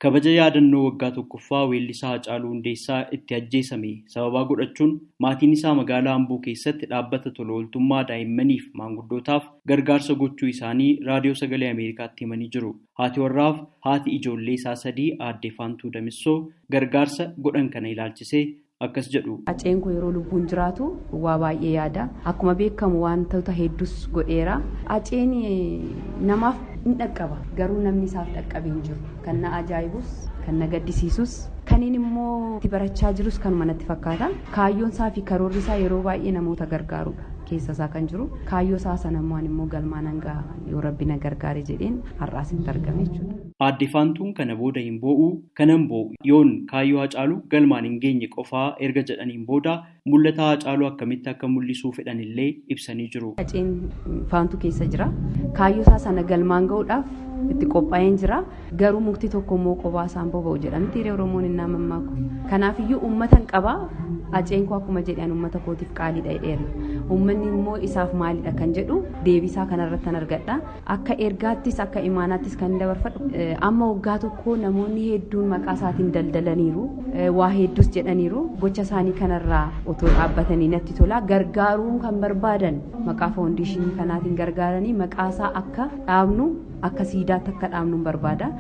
Kabaja yaadannoo waggaa tokkoffaa weellisaa Haacaaluu Hundeessaa itti ajjeesame sababaa godhachuun maatiin isaa magaalaa Amboo keessatti dhaabbata tola ooltummaa daa'immaniif maanguddootaaf gargaarsa gochuu isaanii raadiyoo sagalee Ameerikaatti himanii jiru. Haati warraaf haati ijoollee isaa sadii aadde Faantuu Damissoo gargaarsa godhan kana ilaalchisee akkas jedhu. Haceen koo yeroo lubbuun jiraatu waa baay'ee yaada. Akkuma beekamu wantoota hedduus godheera. Haceen namaaf hin dhaqqaba. Garuu namni isaaf dhaqqabee hin jiru. Kan na ajaa'ibus, kan na gaddisiisus, kaniin immoo itti barachaa jirus kanuma natti fakkaata. Kaayyoon isaa fi karoorri isaa yeroo baay'ee namoota gargaarudha. Keessa isaa kan jiru kaayyoo isaa sanammaan immoo galmaan hanga yoo rabbi na gargaare jedheen har'aas itti argame jechuudha. Aadde Faantuun kana booda hin boo'u kanan boo'u yoon kaayyoo Haacaaluu galmaan hin geenye qofaa erga jedhaniin booda mul'ata Haacaaluu akkamitti akka mul'isuu fedhan illee ibsanii jiru. Haceen Faantuu keessa jira. Kaayyoo isaa sana galmaan ga'uudhaaf itti qophaa'een jira. Garuu mukti tokko immoo qophaa isaan boba'u jedhamti hiree Oromoon hin naamamaaku. Kanaafiyyuu uummatan qabaa. Haceen koo akkuma jedhan uummata kootiif qaaliidha jedheera. Uummanni immoo isaaf maalidha kan jedhu deebisaa kanarratti argadha. Akka ergaattis akka imaanaattis kan dabarfadhu amma waggaa tokko namoonni hedduun maqaa isaatiin daldalaniiru. Waa hedduus jedhaniiru. Gocha isaanii kanarraa otoo dhaabbatanii natti tola. Gargaaruu kan barbaadan maqaa foondeeshinii kanaatiin gargaaranii maqaa isaa akka dhaabnu akka siidaatti akka dhaabnu barbaada.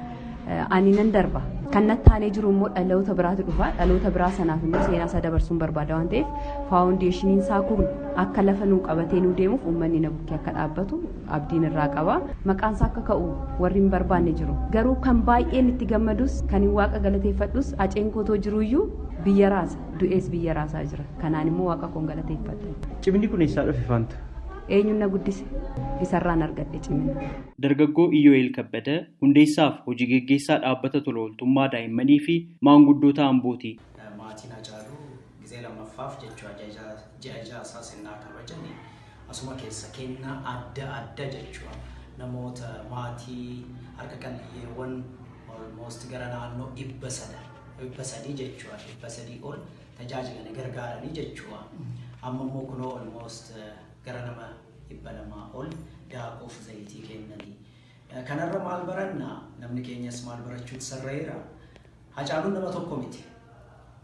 Ani nan darba. Kan natti aanee jiru immoo dhaloota biraatu dhufa. Dhaloota biraa sanaaf immoo seenaa isaa dabarsuun barbaada waan ta'eef faawundeeshiniin isaa kun akka lafa nuu qabatee nuu deemuuf uummanni na bukkee akka dhaabbatu abdiin irraa qaba. Maqaan isaa akka ka'u warri hin barbaanne jiru. Garuu kan baay'een itti gammadus kan waaqa galateeffadhus Haceen koo jiruyyuu biyya raasa. Du'ees biyya raasaa jira. Kanaan immoo waaqa koon galateeffadha. Cimni kun eessaa dhufe Faantu? Eenyuun na guddise isarraan argadhe cimina. Dargaggoo Iyyoo'eel Kabbada Hundeessaaf hojii geggeessaa dhaabbata tola ooltummaa daa'immanii fi maanguddoota Ambooti. Maatiin Haacaaluu gizee lammaffaaf jechuudha ji'a isaa seenaa kabajanii asuma keessa kennaa adda jechuudha namoota maatii harka qalleeyyiiwwan almost gara naannoo 300 jechuudha 300 ol tajaajilanii gargaaranii jechuudha amma immoo kunoo almost gara nama 200 ol daakuuf zayitii kennanii. Kanarra maal baranna namni keenyas maal barachuutu sarreera. Haacaaluun nama tokko miti.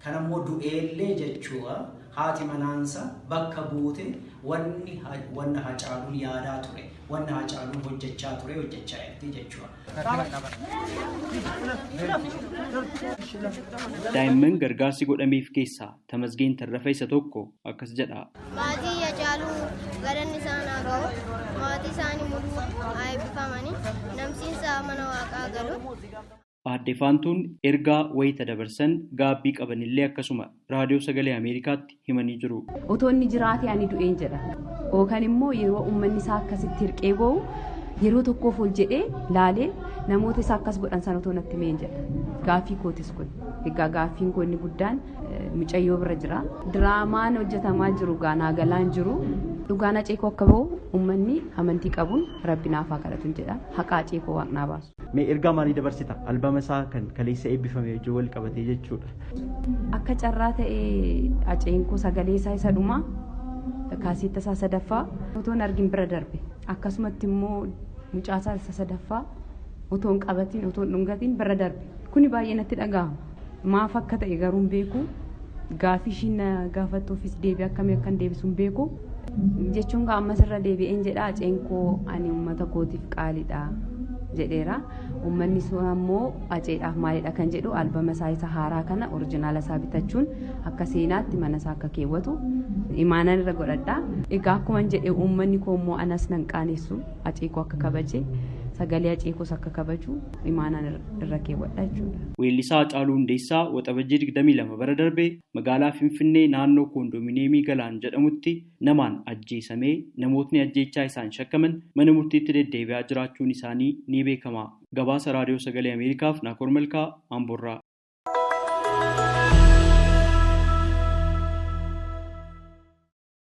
Kan ammoo du'eellee jechuudha haati manaansa bakka buute wanni Haacaaluun yaadaa ture wanni Haacaaluun hojjechaa ture hojjechaa jirti jechuudha. Daa'imman gargaarsi godhameef keessaa Tamasgeen Tarrafa isa tokko akkas jedha. Maatii Haacaaluu galanni isaan haa ga'u. Maatii isaanii mul'uu haa eebbifamanii namsiinsa mana waaqaa galu. Aadde Faantuun ergaa wayita dabarsan gaabbii qabanillee akkasuma raadiyoo sagalee Ameerikaatti himanii jiru. Otoo inni jiraate ani du'een jedha. Yookaan immoo yeroo uummanni isaa akkasitti hirqee ba'u yeroo tokkoof ol jedhee laalee namoota isaa akkas godhan sana otoo natti meen jedha. Gaaffii kootis kun. Egaa gaaffiin koo inni guddaan mucayyoo bira jira. Diraamaan hojjetamaa jiru gaanaa galaan jiru. Dhugaan Hacee koo akka ba'u uummanni amantii qabuun rabbi naaf haa kadhatu jedha. Haqa Hacee koo waaqnaa baasu. Mee ergaa maalii dabarsita? Albama isaa kan kaleessa eebbifame wajjin wal qabatee jechuudha. Akka carraa ta'ee Haceen koo sagalee isaa isa dhumaa kaasetta isaa sadaffaa otoon argin bira darbe. Akkasumatti immoo mucaa isaa isa sadaffaa otoon qabatiin otoon dhungatiin bira darbe. Kuni baay'ee natti dhaga'ama. Maaf akka ta'e garuu hin beeku. Gaaffii ishiin gaafattuufis deebii akkamii akkan deebisu hin beeku. Jechuun ammas irra deebi'een jedha Haceen koo ani uummata kootiif qaaliidha jedheera. Uummanni sun ammoo Haceedhaaf maalidha kan jedhu albama isaa isa haaraa kana orijinaala isaa bitachuun akka seenaatti mana isaa akka keewwatu imaanan irra godhadha. Egaa akkuma jedhe uummanni koo immoo anas nan qaanessu Hacee koo akka kabaje sagalee Hacee koos akka kabaju imaanan irra keewwadha jechuudha. Weellisaa Haacaaluu Hundeessaa waxabajjii 22 bara darbe magaalaa Finfinnee naannoo koondoominiyeemii Galaan jedhamutti namaan ajjeesamee namootni ajjeechaa isaan shakkaman mana murtiitti deddeebi'aa jiraachuun isaanii ni beekama. Gabaasa raadiyoo sagalee Ameerikaaf Naakoor Malkaa Amboorraa.